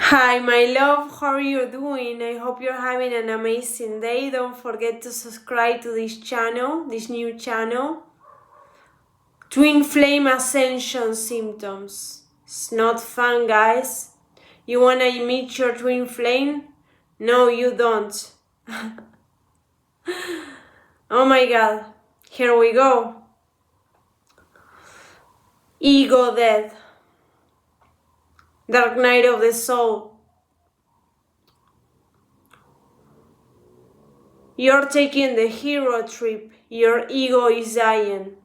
Hi, my love, how are you doing? I hope you're having an amazing day. Don't forget to subscribe to this channel, this new channel. Twin flame ascension symptoms. It's not fun, guys. You wanna meet your twin flame? No, you don't. Oh my god, here we go. Ego death. Dark night of the soul. You're taking the hero trip. Your ego is dying.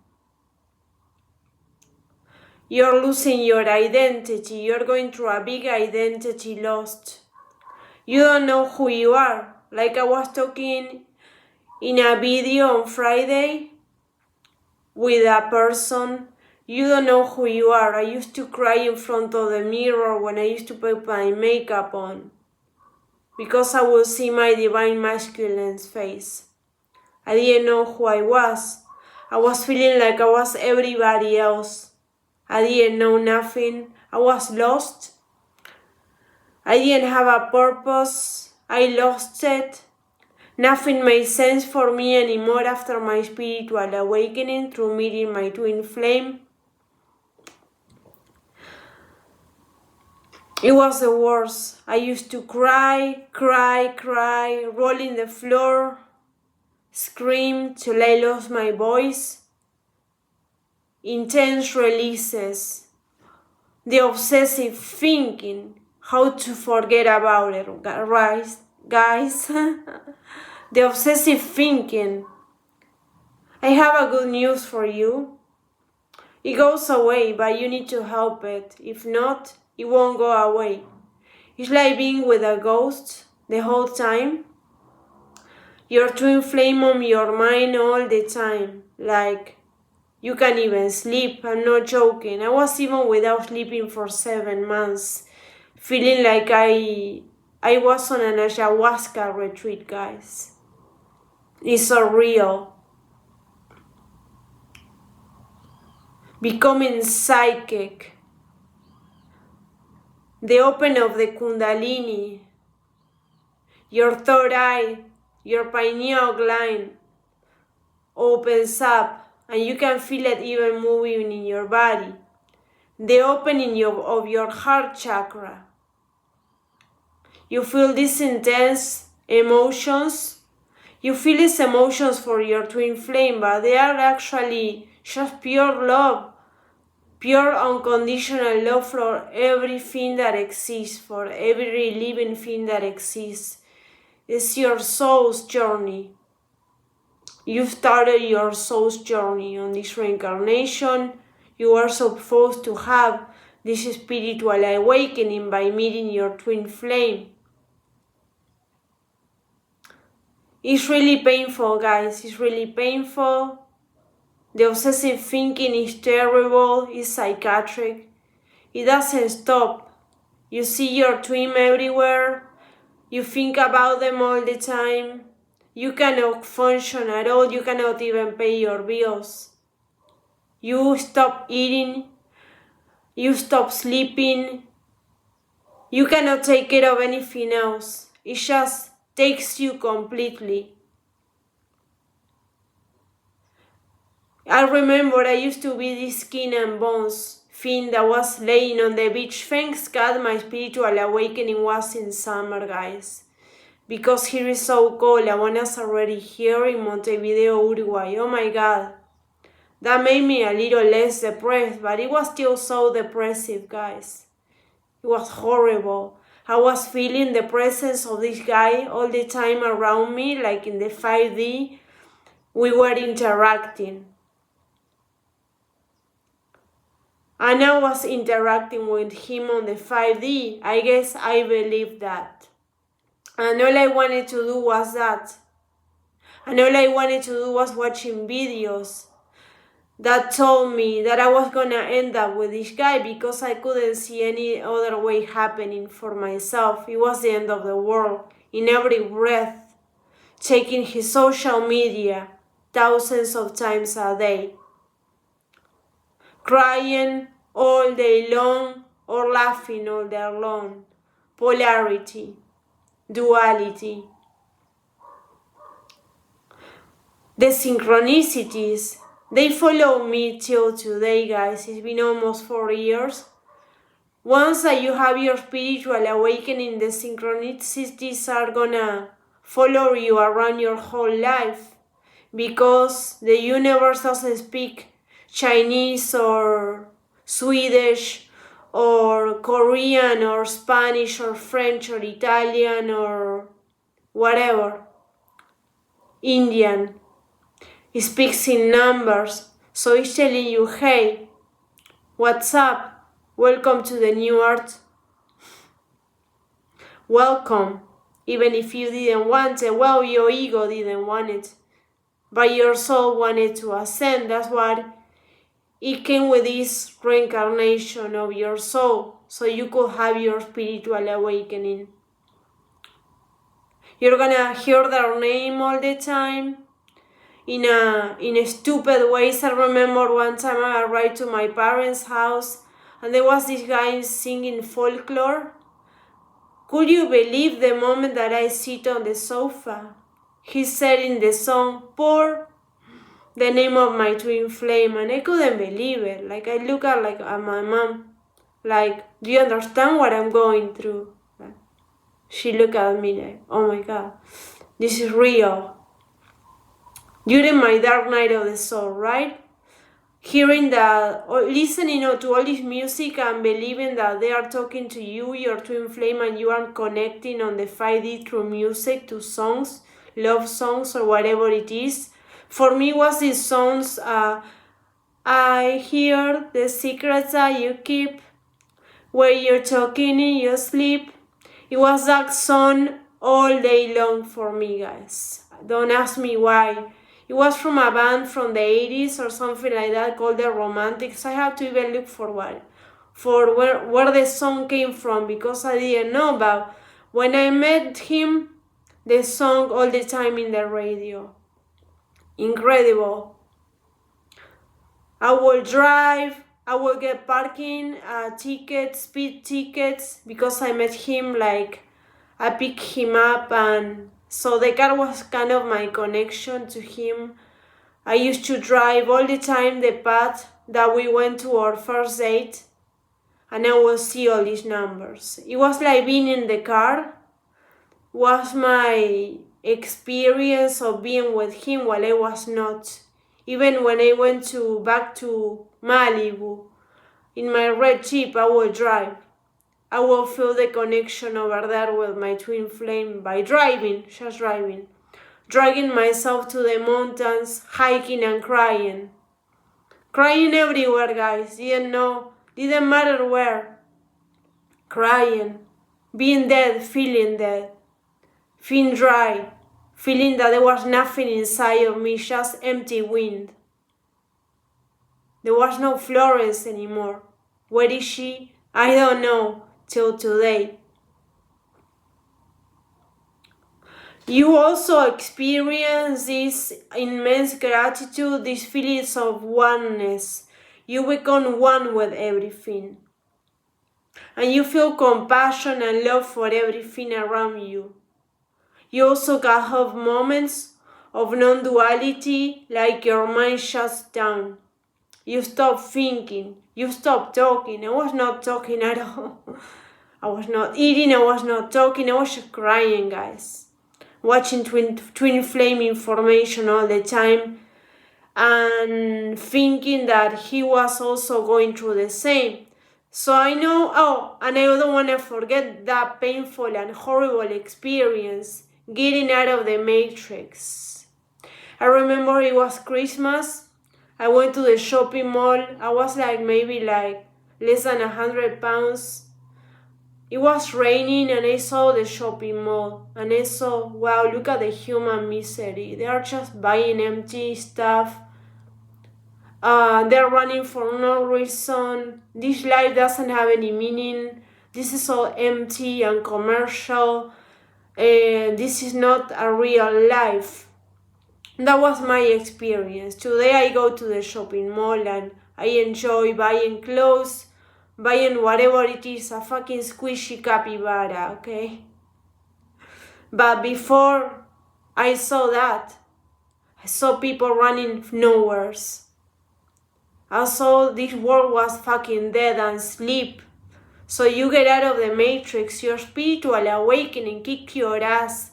You're losing your identity. You're going through a big identity loss. You don't know who you are. Like I was talking in a video on Friday with a person. You don't know who you are. I used to cry in front of the mirror when I used to put my makeup on, because I would see my divine masculine's face. I didn't know who I was. I was feeling like I was everybody else. I didn't know nothing. I was lost. I didn't have a purpose. I lost it. Nothing made sense for me anymore after my spiritual awakening through meeting my twin flame. It was the worst. I used to cry, roll in the floor, scream till I lost my voice. Intense releases. The obsessive thinking. How to forget about it, right, guys? The obsessive thinking. I have a good news for you. It goes away, but you need to help it. If not, it won't go away. It's like being with a ghost the whole time. Your twin flame on your mind all the time. Like, you can't even sleep. I'm not joking. I was even without sleeping for 7 months. Feeling like I was on an ayahuasca retreat, guys. It's so real. Becoming psychic. The open of the kundalini. Your third eye, your pineal gland opens up and you can feel it even moving in your body. The opening of your heart chakra. You feel these intense emotions. You feel these emotions for your twin flame, but they are actually just pure love, pure unconditional love for everything that exists, for every living thing that exists. It's your soul's journey. You started your soul's journey on this reincarnation. You are supposed to have this spiritual awakening by meeting your twin flame. It's really painful, guys. It's really painful. The obsessive thinking is terrible. It's psychiatric. It doesn't stop. You see your twin everywhere. You think about them all the time. You cannot function at all. You cannot even pay your bills. You stop eating. You stop sleeping. You cannot take care of anything else. It just takes you completely. I remember I used to be this skin and bones thing that was laying on the beach. Thanks God my spiritual awakening was in summer, guys. Because here is so cold. I was already here in Montevideo, Uruguay. Oh my God. That made me a little less depressed, but it was still so depressive, guys. It was horrible. I was feeling the presence of this guy all the time around me, like in the 5D. We were interacting. And I was interacting with him on the 5D. I guess I believed that. And all I wanted to do was that. And all I wanted to do was watching videos that told me that I was gonna end up with this guy, because I couldn't see any other way happening for myself. It was the end of the world. In every breath, checking his social media thousands of times a day. Crying all day long or laughing all day long. polarity, duality. The synchronicities, they follow me till today, guys. It's been almost 4 years. Once that you have your spiritual awakening, the synchronicities are gonna follow you around your whole life, because the universe doesn't speak Chinese or Swedish or Korean or Spanish or French or Italian or whatever, Indian. It speaks in numbers, so it's telling you, hey, what's up? Welcome to the new earth. Welcome. Even if you didn't want it, well, your ego didn't want it, but your soul wanted to ascend. That's what it came with, this reincarnation of your soul, so you could have your spiritual awakening. You're gonna hear their name all the time in a stupid ways. I remember one time I arrived to my parents' house and there was this guy singing folklore. Could you believe the moment that I sit on the sofa? He said in the song, pour the name of my twin flame, and I couldn't believe it. Like, I look at my mom, like, do you understand what I'm going through? She looked at me like, oh my God, this is real. During my dark night of the soul, right? Hearing that, or listening to all this music and believing that they are talking to you, your twin flame, and you are connecting on the 5D through music to songs, love songs or whatever it is. For me, was these songs, I hear the secrets that you keep, where you're talking in your sleep. It was that song all day long for me, guys. Don't ask me why. It was from a band from the 80s or something like that called The Romantics. I have to even look for where the song came from, because I didn't know. But when I met him, the song all the time in the radio. Incredible. I will drive, I will get parking tickets, speed tickets, because I met him, like, I picked him up, and so the car was kind of my connection to him. I used to drive all the time the path that we went to our first date, and I will see all these numbers. It was like being in the car, was my experience of being with him while I was not. Even when I went back to Malibu, in my red Jeep, I will drive. I will feel the connection over there with my twin flame by driving, just driving. Dragging myself to the mountains, hiking and crying. Crying everywhere, guys. Didn't matter where. Crying. Being dead, feeling dry. Feeling that there was nothing inside of me, just empty wind. There was no Florence anymore. Where is she? I don't know, till today. You also experience this immense gratitude, these feelings of oneness. You become one with everything. And you feel compassion and love for everything around you. You also can have moments of non-duality, like your mind shuts down. You stop thinking, you stop talking. I was not talking at all. I was not eating, I was not talking, I was just crying, guys. Watching twin flame information all the time and thinking that he was also going through the same. So I know, and I don't want to forget that painful and horrible experience, getting out of the matrix. I remember it was Christmas. I went to the shopping mall. I was maybe less than 100 pounds. It was raining and I saw the shopping mall and I saw, wow, look at the human misery. They are just buying empty stuff. They're running for no reason. This life doesn't have any meaning. This is all empty and commercial. This is not a real life. That was my experience. Today I go to the shopping mall and I enjoy buying clothes, buying whatever it is, a fucking squishy capybara, okay? But before I saw that, I saw people running nowheres. I saw this world was fucking dead and sleep. So you get out of the matrix, your spiritual awakening kicks your ass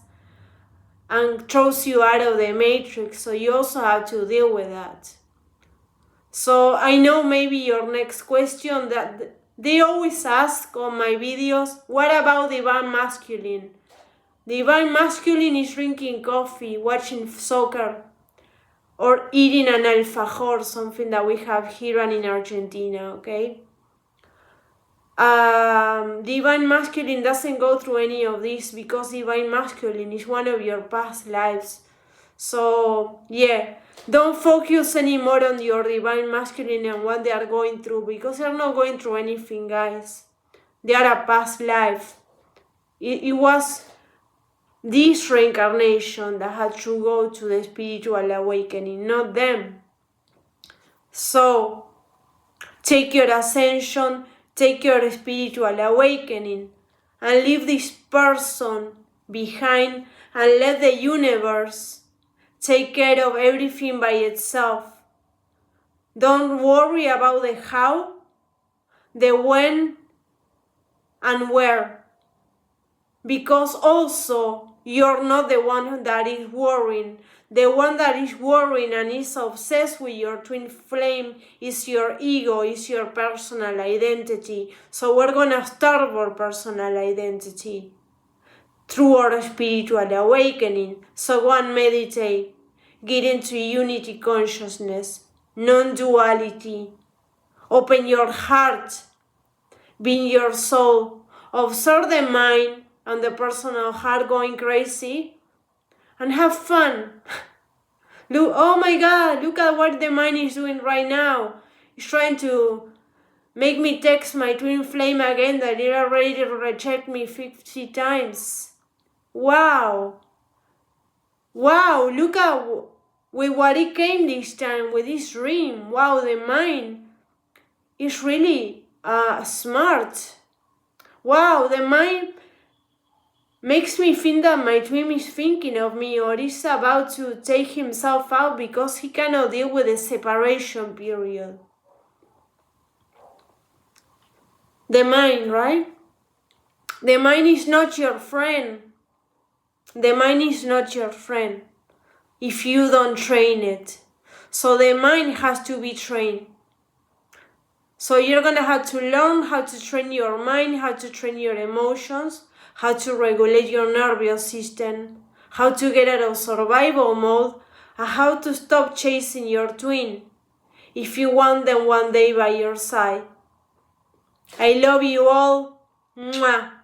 and throws you out of the matrix, so you also have to deal with that. So I know maybe your next question that they always ask on my videos, what about divine masculine? Divine masculine is drinking coffee, watching soccer, or eating an alfajor, something that we have here and in Argentina, okay? Divine masculine doesn't go through any of this because divine masculine is one of your past lives. So yeah, don't focus anymore on your divine masculine and what they are going through, because they're not going through anything, guys. They are a past life. It was this reincarnation that had to go to the spiritual awakening, not them. So take your ascension, take your spiritual awakening, and leave this person behind and let the universe take care of everything by itself. Don't worry about the how, the when, and where. Because also, you're not the one that is worrying. The one that is worrying and is obsessed with your twin flame is your ego, is your personal identity. So we're gonna starve our personal identity through our spiritual awakening. So go and meditate. Get into unity consciousness, non-duality. Open your heart, be in your soul. Observe the mind and the personal heart going crazy, and have fun. Look, oh my God, look at what the mind is doing right now. It's trying to make me text my twin flame again that it already rejected me 50 times. Wow. Wow, look at with what it came this time, with this dream. Wow, the mind is really smart. Wow, the mind makes me think that my twin is thinking of me or is about to take himself out because he cannot deal with the separation period. The mind, right? The mind is not your friend. The mind is not your friend if you don't train it. So the mind has to be trained. So you're gonna have to learn how to train your mind, how to train your emotions, how to regulate your nervous system, how to get out of survival mode, and how to stop chasing your twin if you want them one day by your side. I love you all. Mwah.